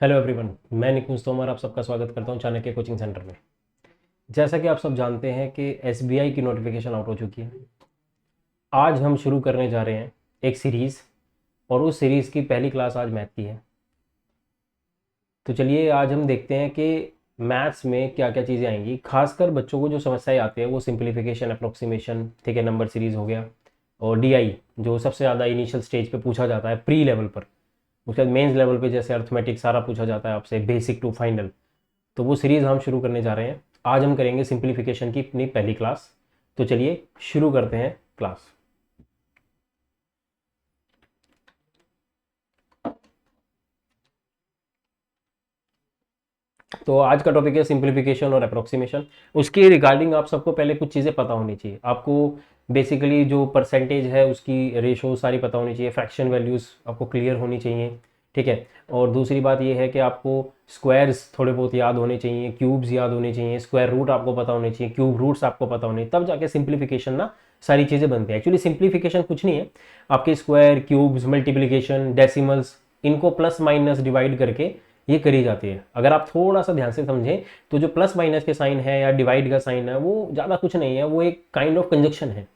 Hello everyone, मैं निकुंज तोमर आप सबका स्वागत करता हूं चाणक्य कोचिंग सेंटर में। जैसा कि आप सब जानते हैं कि एसबीआई की नोटिफिकेशन आउट हो चुकी है। आज हम शुरू करने जा रहे हैं एक सीरीज़, और उस सीरीज़ की पहली क्लास आज मैथ की है। तो चलिए आज हम देखते हैं कि मैथ्स में क्या क्या चीज़ें आएंगी। खासकर बच्चों को जो समस्याएं आती है वो सिंप्लीफिकेशन, अप्रोक्सीमेशन, ठीक है, नंबर सीरीज़ हो गया, और डीआई जो सबसे ज़्यादा इनिशियल स्टेज पे पूछा जाता है प्री लेवल पर। उसके बाद मेंस लेवल पे जैसे अर्थमेटिक सारा पूछा जाता है आपसे, बेसिक टू फाइनल। तो वो सीरीज़ हम शुरू करने जा रहे हैं। आज हम करेंगे सिंप्लीफिकेशन की अपनी पहली क्लास। तो चलिए शुरू करते हैं क्लास। तो आज का टॉपिक है सिंप्लीफिकेशन और अप्रोक्सीमेशन। उसके रिगार्डिंग आप सबको पहले कुछ चीज़ें पता होनी चाहिए। आपको बेसिकली जो परसेंटेज है उसकी रेशो सारी पता होनी चाहिए, फ्रैक्शन वैल्यूज़ आपको क्लियर होनी चाहिए, ठीक है। और दूसरी बात ये है कि आपको स्क्वायर्स थोड़े बहुत याद होने चाहिए, क्यूब्स याद होने चाहिए, स्क्वायर रूट आपको पता होने चाहिए, क्यूब रूट्स आपको पता होने, तब जाके सिंप्लीफिकेशन ना सारी चीज़ें बनती हैं। एक्चुअली सिंप्लीफिकेशन कुछ नहीं है, आपके स्क्वायर, क्यूब्स, मल्टीप्लिकेशन, डेसिमल्स, इनको प्लस माइनस डिवाइड करके ये करी जाती है। अगर आप थोड़ा सा ध्यान से समझें तो जो प्लस माइनस के साइन है या डिवाइड का साइन है वो ज़्यादा कुछ नहीं है, वो एक काइंड ऑफ कंजक्शन है,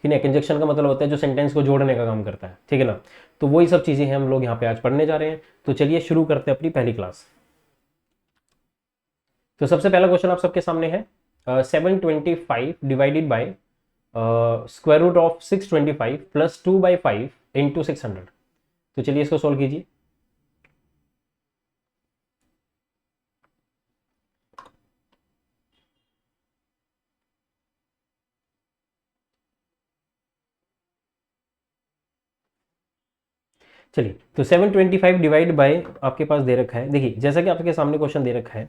ठीक है। कंजक्शन का मतलब होता है जो सेंटेंस को जोड़ने का काम करता है, ठीक है ना। तो वही सब चीज़ें हैं हम लोग यहाँ पे आज पढ़ने जा रहे हैं। तो चलिए शुरू करते हैं अपनी पहली क्लास। तो सबसे पहला क्वेश्चन आप सबके सामने है, 725 divided by square root of 625 plus 2/5 into 600। तो चलिए इसको सोल्व कीजिए। चलिए तो 725 डिवाइड बाय आपके पास दे रखा है। देखिए जैसा कि आपके सामने क्वेश्चन दे रखा है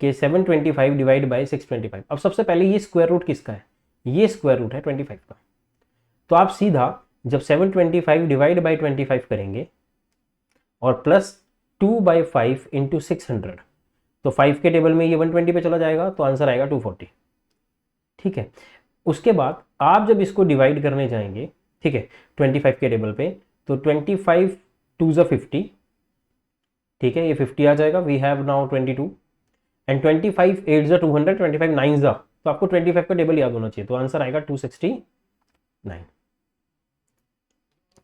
कि 725 डिवाइड बाय 625। अब सबसे पहले ये स्क्वायर रूट किसका है? ये स्क्वायर रूट है 25 का। तो आप सीधा जब 725 डिवाइड बाई 25 करेंगे और प्लस 2/5 इंटू 600, तो 5 के टेबल में ये 120 पे चला जाएगा, तो आंसर आएगा 240, ठीक है। उसके बाद आप जब इसको डिवाइड करने जाएंगे, ठीक है, 25 के टेबल पे, तो 25 टू ज़ा 50, ठीक है, ये 50 आ जाएगा। वी हैव नाउ 22 एंड 25 8 ज़ा 200, 25 9 ज़ा, तो आपको 25 का टेबल याद होना चाहिए, तो आंसर आएगा 269,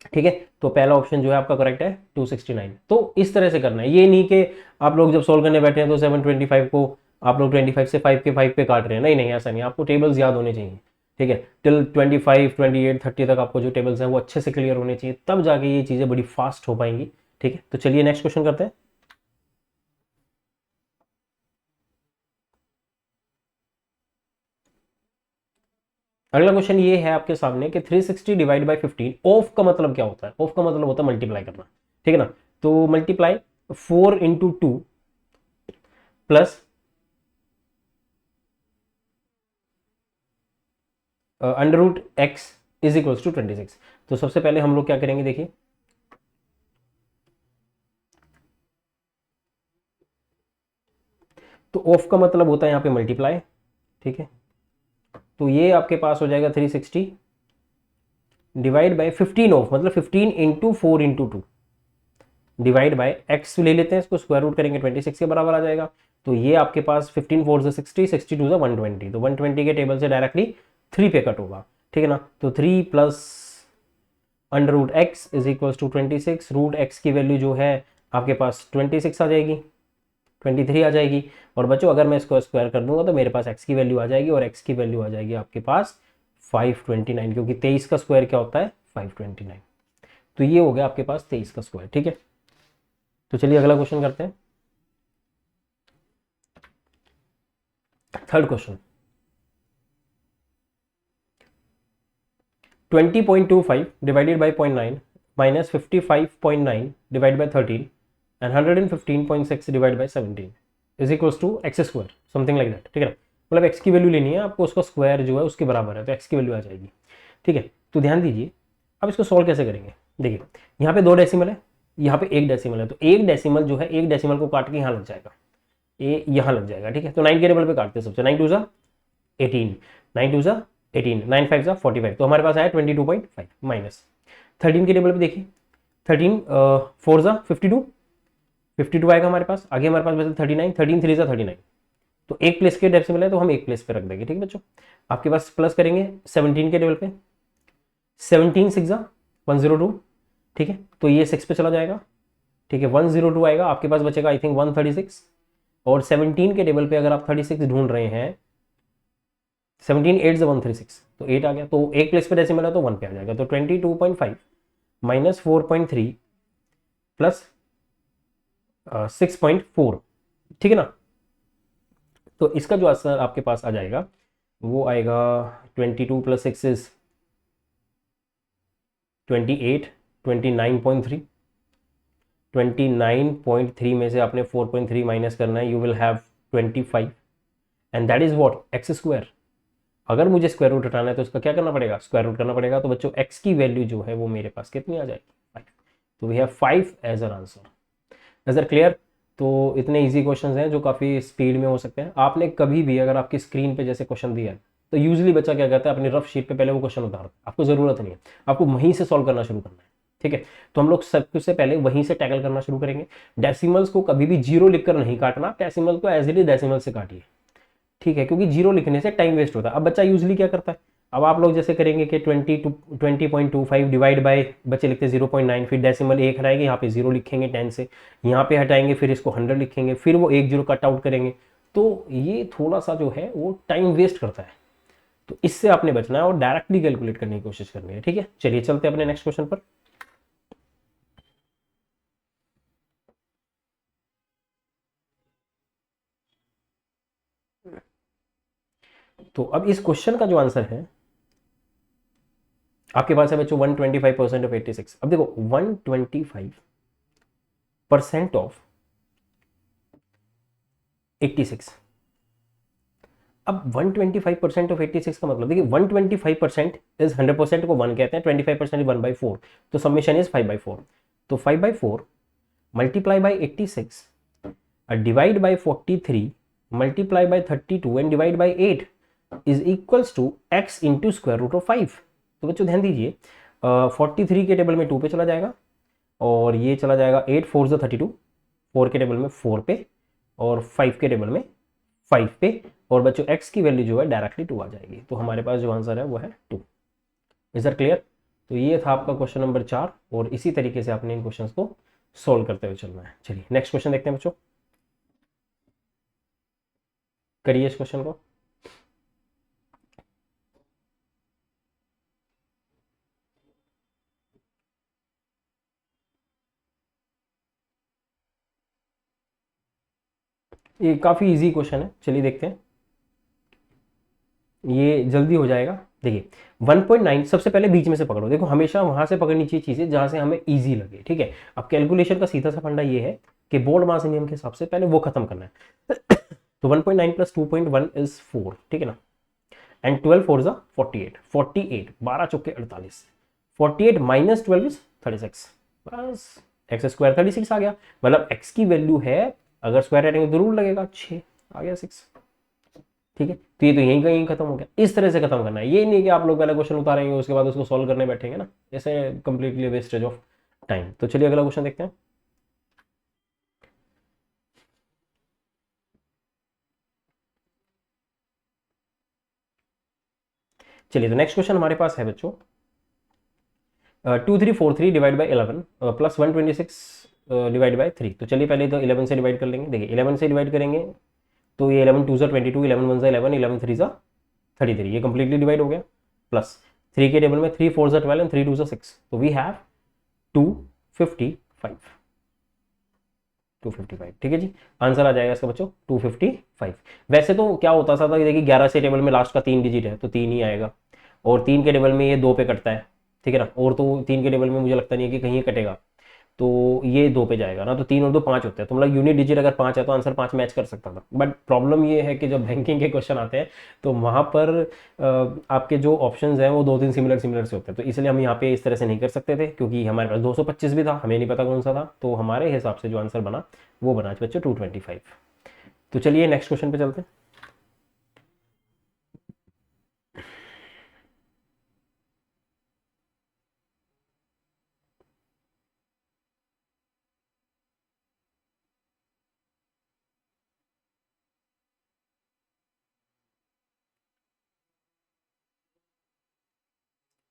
ठीक है। तो पहला ऑप्शन जो है आपका करेक्ट है 269। तो इस तरह से करना है, ये नहीं कि आप लोग जब सोल्व करने बैठे हैं तो 725 को आप लोग 25 से 5 के 5 पे काट रहे हैं। नहीं नहीं, ऐसा नहीं, आपको टेबल्स याद होने चाहिए, ठीक है। टिल 25 28 30 तक आपको जो टेबल्स हैं वो अच्छे से क्लियर होने चाहिए, तब जाके ये चीज़ें बड़ी फास्ट हो पाएंगी, ठीक है। तो चलिए नेक्स्ट क्वेश्चन करते हैं। अगला क्वेश्चन ये है आपके सामने कि 360 डिवाइड बाई 15। ऑफ का मतलब क्या होता है? ऑफ का मतलब होता है मल्टीप्लाई करना, ठीक है ना। तो multiply 4 into 2 plus under root x is equals to 26। तो सबसे पहले हम लोग क्या करेंगे, देखिए, तो ऑफ का मतलब होता है यहाँ पे मल्टीप्लाई, ठीक है। तो ये आपके पास हो जाएगा 360 डिवाइड बाई 15 ऑफ, मतलब 15 into 4 into 2 divide by x ले लेते हैं, इसको स्क्वायर रूट करेंगे 26 के बराबर आ जाएगा। तो ये आपके पास 15 4 से 60, 62 से 120, तो 120 के टेबल से डायरेक्टली 3 पे कट होगा, ठीक है ना। तो 3 plus under root x is equal to 26। Root x की वैल्यू जो है आपके पास 26 आ जाएगी, 23 आ जाएगी। और बच्चों अगर मैं इसको स्क्वायर कर दूंगा तो मेरे पास एक्स की वैल्यू आ जाएगी, और एक्स की वैल्यू आ जाएगी आपके पास 529, क्योंकि 23 का स्क्वायर क्या होता है? 529। तो ये हो गया आपके पास 23 का स्क्वायर, ठीक है। तो चलिए अगला क्वेश्चन करते हैं, third question. 20.25 divided by 0.9 minus 55.9 divide by 13 and 115.6 divide by 17 is equals to x square, something like that, ठीक है ना। मतलब एक्स की वैल्यू लेनी है आपको, उसका स्क्वायर जो है उसके बराबर है, तो एक्स की वैल्यू आ जाएगी, ठीक है। तो ध्यान दीजिए, अब इसको सॉल्व कैसे करेंगे। देखिए यहाँ पे 2 डेसिमल है, यहाँ पे 1 डेसिमल है, तो एक डेसिमल जो है, एक डेसिमल को काट के यहाँ लग जाएगा, ये यहाँ लग जाएगा, ठीक है। तो 9 के टेबल पे काटते हैं सबसे, 9 2 ज़ा 18, 9 2 ज़ा 18, 9 5 ज़ा 45, तो हमारे पास आया 22.5 माइनस 13 के टेबल पे देखिए, 13 4 ज़ा 52, 52 आएगा हमारे पास। आगे हमारे पास बचता 39, 13 3 39, तो एक प्लेस के डेसिमल है तो हम एक प्लेस पे रख देंगे। ठीक है बच्चों, आपके पास प्लस करेंगे 17 के टेबल पे, 17 6 102। ठीक है, तो ये 6 पे चला जाएगा। ठीक है, 102 आएगा, आपके पास बचेगा आई थिंक 136। और 17 के टेबल पे अगर आप 36 ढूंढ रहे हैं, 17 8 136, तो 8 आ गया, तो एक प्लेस पे डेसिमल है तो 1 पे आ जाएगा। तो 22.5 माइनस 4.3 प्लस 6.4। ठीक है ना, तो इसका जो आंसर आपके पास आ जाएगा वो आएगा 22 प्लस 6 इज 28, 29.3। 29.3 में से आपने 4.3 माइनस करना है, you will have 25, and that is what x square. अगर मुझे स्क्वायर रूट हटाना है तो उसका क्या करना पड़ेगा, स्क्वायर रूट करना पड़ेगा। तो बच्चों एक्स की वैल्यू जो है वो मेरे पास कितनी आ जाएगी, 5। तो we have 5 as an answer. नजर क्लियर? तो इतने इजी क्वेश्चंस हैं जो काफ़ी स्पीड में हो सकते हैं। आपने कभी भी अगर आपकी स्क्रीन पे जैसे क्वेश्चन दिया है तो यूजली बच्चा क्या करता है, अपनी रफ शीट पे पहले वो क्वेश्चन उतारता है। आपको ज़रूरत नहीं है, आपको वहीं से सॉल्व करना शुरू करना है। ठीक है, तो हम लोग सबसे पहले वहीं से टैकल करना शुरू करेंगे। डेसिमल्स को कभी भी जीरो लिखकर नहीं काटना, डेसिमल को एज इट इज डेसिमल से काटिए। ठीक है, क्योंकि जीरो लिखने से टाइम वेस्ट होता है। अब बच्चा यूजली क्या करता है, अब आप लोग जैसे करेंगे कि 20.25 डिवाइड बाय, बच्चे लिखते हैं 0.9, फिर डेसिमल एक हटाएंगे, यहाँ पे जीरो लिखेंगे 10 से, यहाँ पे हटाएंगे, फिर इसको 100 लिखेंगे, फिर वो एक जीरो कट आउट करेंगे। तो ये थोड़ा सा जो है वो टाइम वेस्ट करता है। तो इससे आपने बचना है और डायरेक्टली कैलकुलेट करने की कोशिश करनी है। ठीक है, चलिए चलते हैं अपने नेक्स्ट क्वेश्चन पर। तो अब इस क्वेश्चन का जो आंसर है आपके पास है बच्चों 125% ऑफ 86। अब देखो 125% ऑफ 86। अब 125% ऑफ 86 का मतलब देखिए 125% इज 100% को 1 कहते हैं, 25% इज 1/4, तो समेशन इज 5/4। तो 5/4 multiply by 86 divide by 43 multiply by 32 and divide by 8 is equals to x into square root of 5। तो बच्चों ध्यान दीजिए, 43 के टेबल में 2 पे चला जाएगा, और ये चला जाएगा 8 4 जो 32, 4 के टेबल में 4 पे, और 5 के टेबल में 5 पे, और बच्चों x की वैल्यू जो है डायरेक्टली 2 आ जाएगी। तो हमारे पास जो आंसर है वो है 2। Is that clear? तो ये था आपका क्वेश्चन नंबर 4, और इसी तरीके से आपने इन क्वेश्चंस को सोल्व करते हुए चलना है। चलिए नेक्स्ट क्वेश्चन देखते हैं बच्चों, करिए इस क्वेश्चन को। ये काफ़ी इजी क्वेश्चन है, चलिए देखते हैं, ये जल्दी हो जाएगा। देखिए 1.9 सबसे पहले बीच में से पकड़ो। देखो हमेशा वहां से पकड़नी चाहिए चीजें जहां से हमें इजी लगे। ठीक है, अब कैलकुलेशन का सीधा सा फंडा ये है कि बोर्ड मास नियम के हिसाब से पहले वो खत्म करना है। तो 1.9 प्लस 2.1 इज 4। ठीक है ना, एंड 12 4 जा 48, 48 12 चौके 48, 48 माइनस 12 इज 36, बस एक्स स्क्वायर 36 आ गया। मतलब एक्स की वैल्यू है, अगर स्क्वायर रहेंगे तो रूल लगेगा 6, आ गया 6। ठीक है, तो ये तो यहीं कहीं खत्म हो गया। इस तरह से खत्म करना है, ये नहीं कि आप लोग पहले क्वेश्चन उतारेंगे उसके बाद उसको सॉल्व करने बैठेंगे ना, ऐसे कंप्लीटली वेस्टेज ऑफ टाइम। तो चलिए अगला क्वेश्चन देखते हैं। चलिए तो नेक्स्ट क्वेश्चन हमारे पास है बच्चों 2343 divide by 11 plus 126 divide by 3। तो चलिए पहले तो 11 से डिवाइड कर लेंगे। देखिए 11 से डिवाइड करेंगे तो ये 11 2 जा 22, 11 1 जा 11, 11 3 जा 33, ये कंप्लीटली डिवाइड हो गया। प्लस 3 के टेबल में 3 4 जा 12 एंड 3 2 जा 6, तो वी हैव 255, 255। ठीक है जी, आंसर आ जाएगा इसका बच्चों 255। वैसे तो क्या होता था देखिए 11 से टेबल में लास्ट का 3 डिजिट है तो 3 ही आएगा, और 3 के टेबल में ये 2 पे कटता है। ठीक है ना, और तो 3 के टेबल में मुझे लगता नहीं है कि कहीं कटेगा, तो ये 2 पे जाएगा ना, तो 3 और 2 5 होते हैं। तो मतलब यूनिट डिजिट अगर 5 है तो आंसर 5 मैच कर सकता था। बट प्रॉब्लम ये है कि जब बैंकिंग के क्वेश्चन आते हैं तो वहाँ पर आपके जो ऑप्शंस हैं वो 2-3 सिमिलर सिमिलर से होते हैं, तो इसलिए हम यहाँ पे इस तरह से नहीं कर सकते थे, क्योंकि हमारे पास 225 भी था, हमें नहीं पता कौन सा था। तो हमारे हिसाब से जो आंसर बना वो बना बच्चों 225। तो चलिए नेक्स्ट क्वेश्चन पे चलते हैं।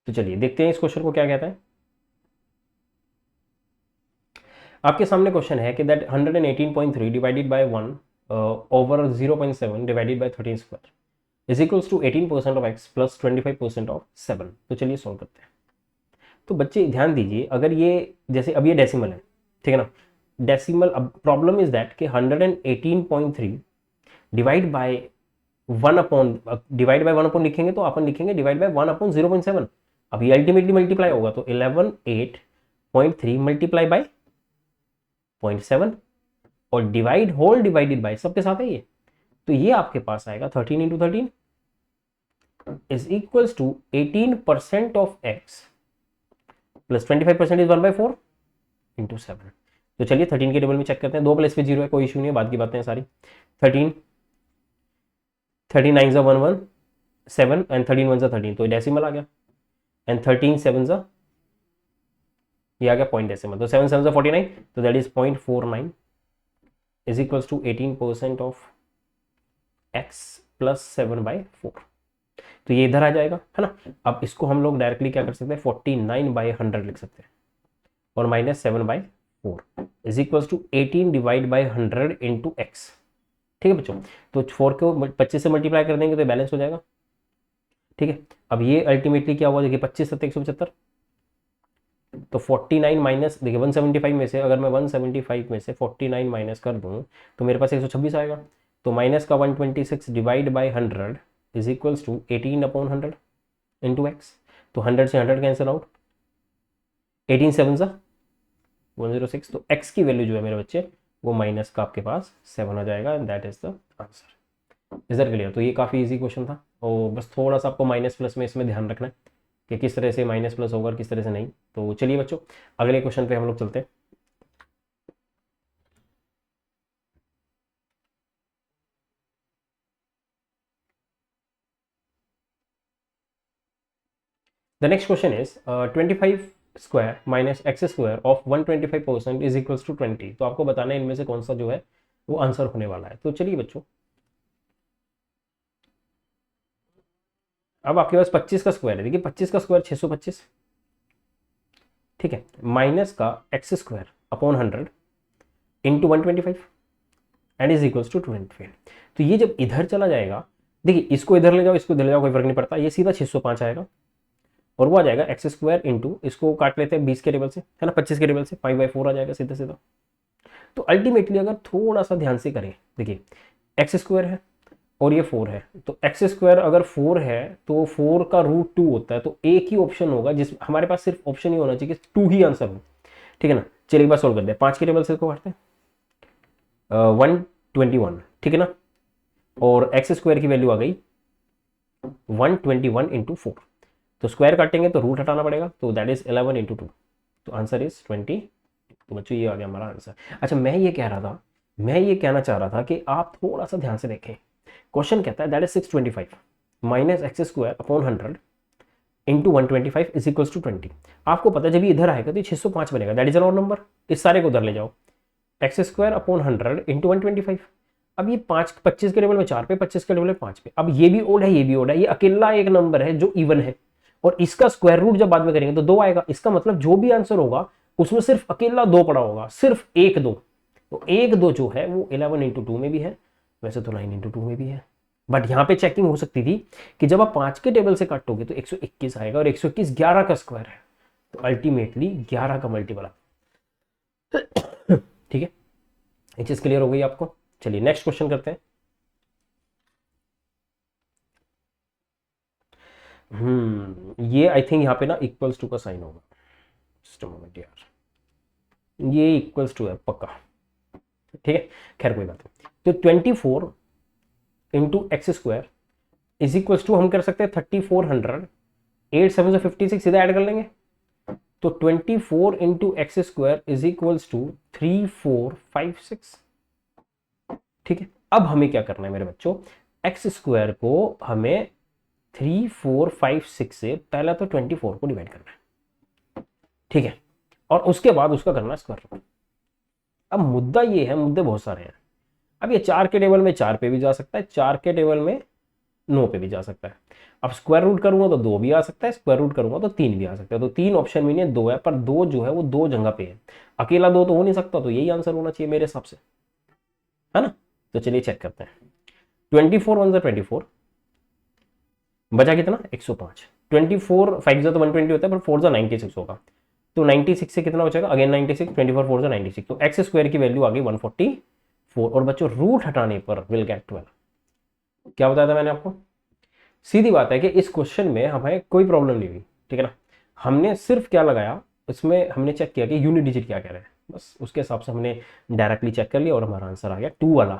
तो चलिए देखते हैं इस क्वेश्चन को क्या कहता है। आपके सामने क्वेश्चन है कि that 118.3 divided by 1 over 0.7 divided by 13 square is equals to 18% of x plus 25% of 7। तो चलिए सॉल्व करते हैं। तो बच्चे ध्यान दीजिए, अगर ये जैसे अब ये डेसिमल है, ठीक है ना, डेसिमल, अब प्रॉब्लम इज दैट कि 118.3 डिवाइड बाय 1 अपॉन लिखेंगे तो अपन लिखेंगे डिवाइड बाय 1/0.7। अब ये अल्टीमेटली मल्टीप्लाई होगा तो 11.8.3 मल्टीप्लाई बाय 0.7 और डिवाइड होल डिवाइडेड बाय सबके साथ है ये, तो ये आपके पास आएगा 13 into 13 is equals to 18% of x plus 25% is 1/4 into 7। तो चलिए 13 के टेबल में चेक करते हैं, 2 प्लेस पे 0 है, कोई इशू नहीं है, बाद की बातें हैं सारी। 13 9 ज़ा 1 1 7 एंड 13 1 ज़ा 13, तो डेसिमल आ गया, एंड 13 7 ज़ा ये आ गया पॉइंट डेसिमल, तो 7 7 ज़ा 49, तो that is 0.49 is equals to 18% of x plus 7/4। तो ये इधर आ जाएगा, है ना। अब इसको हम लोग डायरेक्टली क्या कर सकते हैं, 49/100 लिख सकते हैं और minus 7/4 is equals to 18 divide by 100 into x. ठीक है बच्चों, तो 4 को 25 से मल्टीप्लाई कर देंगे तो बैलेंस हो जाएगा। ठीक है, अब ये अल्टीमेटली क्या हुआ, देखिए 25 7 175, तो 49 माइनस, देखिए 175 में से अगर मैं 175 में से 49 माइनस कर दूं तो मेरे पास 126 आएगा, तो माइनस का 126 divide by 100 is equals to 18/100 into x. तो 100 से 100 कैंसिल आउट, 18 7 ज़ा 106, तो x की वैल्यू जो है मेरे बच्चे वो माइनस का आपके पास 7 आ जाएगा, and that is the answer. Is that clear? तो ये काफ़ी इजी क्वेश्चन था, और बस थोड़ा सा आपको माइनस प्लस में इसमें ध्यान रखना है कि किस तरह से माइनस प्लस होगा और किस तरह से नहीं। तो चलिए बच्चों अगले क्वेश्चन पे हम लोग चलते हैं। The next question is 25 square minus x square of 125% is equals to 20। तो आपको बताना है इनमें से कौन सा जो है वो आंसर होने वाला है। तो चलिए बच्चों, अब आपके पास 25 का स्क्वायर है, देखिए 25 का स्क्वायर 625, ठीक है, माइनस का x square upon 100 into 125 and is equals to 25। तो ये जब इधर चला जाएगा, देखिए इसको इधर ले जाओ, इसको इधर ले जाओ, कोई फर्क नहीं पड़ता, ये सीधा 605 आएगा और वो आ जाएगा एक्स स्क्वायर इंटू, इसको काट लेते हैं 20 के टेबल से, है ना, 25 के टेबल से 5/4 आ जाएगा सीधा सीधा। तो अल्टीमेटली अगर थोड़ा सा ध्यान से करें, देखिए एक्स स्क्वायर है और ये 4 है, तो एक्स स्क्वायर अगर 4 है तो 4 का रूट 2 होता है, तो एक ही ऑप्शन होगा जिस हमारे पास सिर्फ ऑप्शन ही होना चाहिए कि 2 ही आंसर हो। ठीक है ना, चलिए एक बार सोल्व करते हैं, 5 के टेबल से इसको काटते हैं, 121, ठीक है ना, और एक्स स्क्वायर की वैल्यू आ गई 121 इंटू 4, तो स्क्वायर काटेंगे तो रूट हटाना पड़ेगा, तो दैट इज 11 इंटू 2, तो आंसर इज 20। तो बच्चों ये आ गया हमारा आंसर। अच्छा, मैं ये कहना चाह रहा था कि आप थोड़ा सा ध्यान से देखें, क्वेश्चन कहता है that is 625 minus x square upon 100 into 125 is equals to 20। आपको पता है जब ये इधर आएगा तो ये 605 बनेगा, that is an odd number, इस सारे को उधर ले जाओ, एक्स स्क्वायर अपॉन 100 इंटू 125। अब ये 25 के टेबल में 4 पे, 25 के टेबल में 5 पे, अब ये भी ओड है, ये भी ओड है, ये अकेला एक नंबर है जो इवन है, और इसका स्क्वायर रूट जब बाद में करेंगे तो 2 आएगा, इसका मतलब जो भी आंसर होगा उसमें सिर्फ अकेला 2 पड़ा होगा, सिर्फ 1 2, तो 1 2 जो है वो 11 इंटू 2 में भी है, वैसे तो 9 इंटू 2 में भी है, बट यहाँ पे चेकिंग हो सकती थी कि जब आप 5 के टेबल से काटोगे तो 121 आएगा, और 121 11 का स्क्वायर है, तो अल्टीमेटली 11 का मल्टीपल आता। ठीक है, ये चीज क्लियर हो गई आपको। चलिए नेक्स्ट क्वेश्चन करते हैं। ये आई थिंक यहाँ पे ना इक्वल्स टू का साइन होगा, जस्ट अ मोमेंट यार, ये इक्वल्स टू है पक्का, ठीक है, खैर कोई बात नहीं। तो 24 into x square is equals to, हम कर सकते हैं 3400, 8 7 से 56 सीधा ऐड कर लेंगे, तो 24 into x square is equals to 3456। ठीक है, अब हमें क्या करना है मेरे बच्चों, एक्स स्क्वायर को हमें 3456 से पहला तो 24 को डिवाइड करना है, ठीक है, और उसके बाद उसका करना है स्क्वायर रूट। अब मुद्दा ये है, मुद्दे बहुत सारे हैं। अब ये 4 के टेबल में 4 पे भी जा सकता है, 4 के टेबल में 9 पे भी जा सकता है। अब स्क्वायर रूट करूंगा तो 2 भी आ सकता है, स्क्वायर रूट करूंगा तो 3 भी आ सकता है। तो 3 ऑप्शन में नहीं 2 है, पर 2 जो है वो 2 जगह पे है, अकेला 2 तो हो नहीं सकता, तो यही आंसर होना चाहिए मेरे हिसाब से, है ना। तो चलिए चेक करते हैं। 24 वन जा 24, बचा कितना 105। 24 5 जा तो 120 होता है, पर 4 जा 96 होगा। तो 96 से कितना बचेगा, अगेन 96, 24 4 जा 96, तो एक्स स्क्वायर की वैल्यू आ गई 144। और बच्चों रूट हटाने पर विल गेट 12। क्या बताया था मैंने आपको, सीधी बात है कि इस क्वेश्चन में हमें कोई प्रॉब्लम नहीं हुई, ठीक है ना। हमने सिर्फ क्या लगाया, इसमें हमने चेक किया कि यूनिट डिजिट क्या कह रहे हैं, बस उसके हिसाब से हमने डायरेक्टली चेक कर लिया और हमारा आंसर आ गया 2 वाला।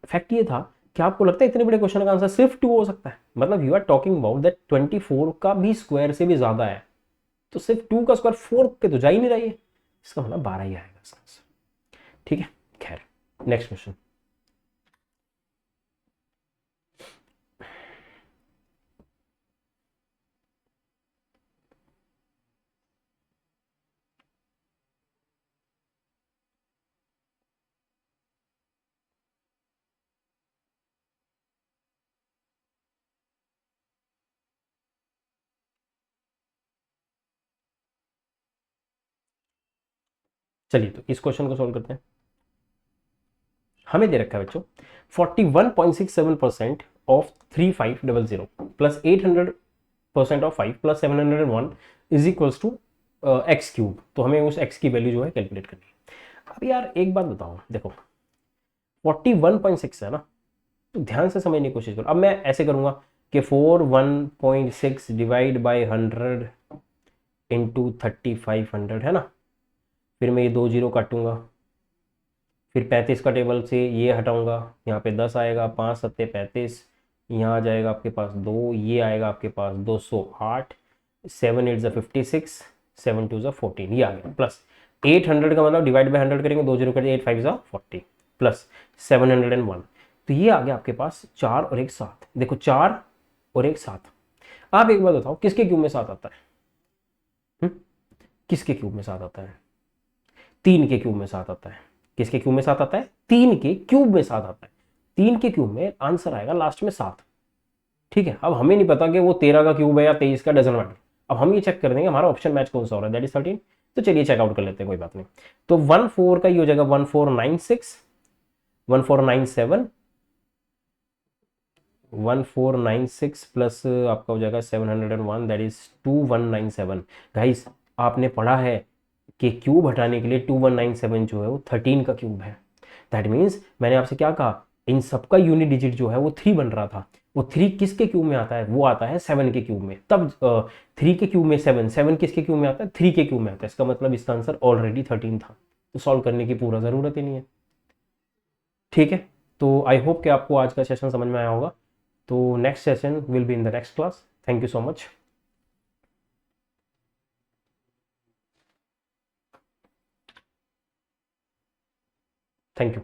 फैक्ट ये था कि आपको लगता है इतने बड़े क्वेश्चन का आंसर सिर्फ 2 हो सकता है, मतलब you are talking about that 24 का भी स्क्वायर से भी ज्यादा है, तो सिर्फ 2 का स्क्वायर 4 पे तो जा ही नहीं रही है, इसका मतलब 12 ही आएगा इसका आंसर, ठीक है। खैर नेक्स्ट क्वेश्चन। चलिए तो इस क्वेश्चन को सॉल्व करते हैं। हमें दे रखा है बच्चों 41.67% of 3500 plus 800% of 5 plus 701 is equals to x cube. तो हमें उस एक्स की वैल्यू जो है कैलकुलेट करनी है। अब यार एक बात बताओ, देखो 41.6 है ना, तो ध्यान से समझने की कोशिश करो। अब मैं ऐसे करूंगा कि 41.6 डिवाइड बाई 100 इंटू 3500 है ना, फिर मैं ये 2 जीरो काटूंगा, फिर 35 का टेबल से ये हटाऊंगा, यहाँ पे 10 आएगा, 5 सत्ते 35, यहाँ आ जाएगा आपके पास 2, ये आएगा आपके पास 208, 7 8 ज़ा 56, 7 2 ज़ा 14, ये आ गया। प्लस 800 का मतलब डिवाइड बाई 100 करेंगे, 2 जीरो करेंगे, 8 5 ज़ा 40, प्लस 701, तो ये आ गया आपके पास 4 और एक 7। देखो 4 और एक 7। आप एक बात बताओ, किसके क्यूब में 7 आता है? किसके क्यूब में 7 आता है? 3 के क्यूब में 7 आता है। किसके क्यूब में 7 आता है? 3 के क्यूब में 7 आता है। 3 के क्यूब में आंसर आएगा लास्ट में 7, ठीक है। अब हमें नहीं पता कि वो 13 का क्यूब है या 23 का, डजंट मैटर। अब हम ये चेक कर देंगे हमारा ऑप्शन मैच कौन सा हो रहा है, दैट इज 13। तो चलिए चेकआउट कर लेते हैं, कोई बात नहीं। तो 14 का ये हो जाएगा 1496, 1497, 1496 प्लस आपका हो जाएगा 701, दैट इज 2197। गाइस आपने पढ़ा है कि क्यूब हटाने के लिए 2197 जो है वो 13 का क्यूब है। दैट मीन्स मैंने आपसे क्या कहा, इन सबका यूनिट डिजिट जो है वो 3 बन रहा था। वो 3 किसके क्यूब में आता है? वो आता है 7 के क्यूब में। तब 3 के क्यूब में 7, 7 किसके क्यूब में आता है? 3 के क्यूब में आता है। इसका मतलब इसका आंसर ऑलरेडी 13 था, तो सॉल्व करने की पूरा ज़रूरत ही नहीं है, ठीक है। तो आई होप कि आपको आज का सेशन समझ में आया होगा। तो next session will be in the next class. Thank you so much. Thank you.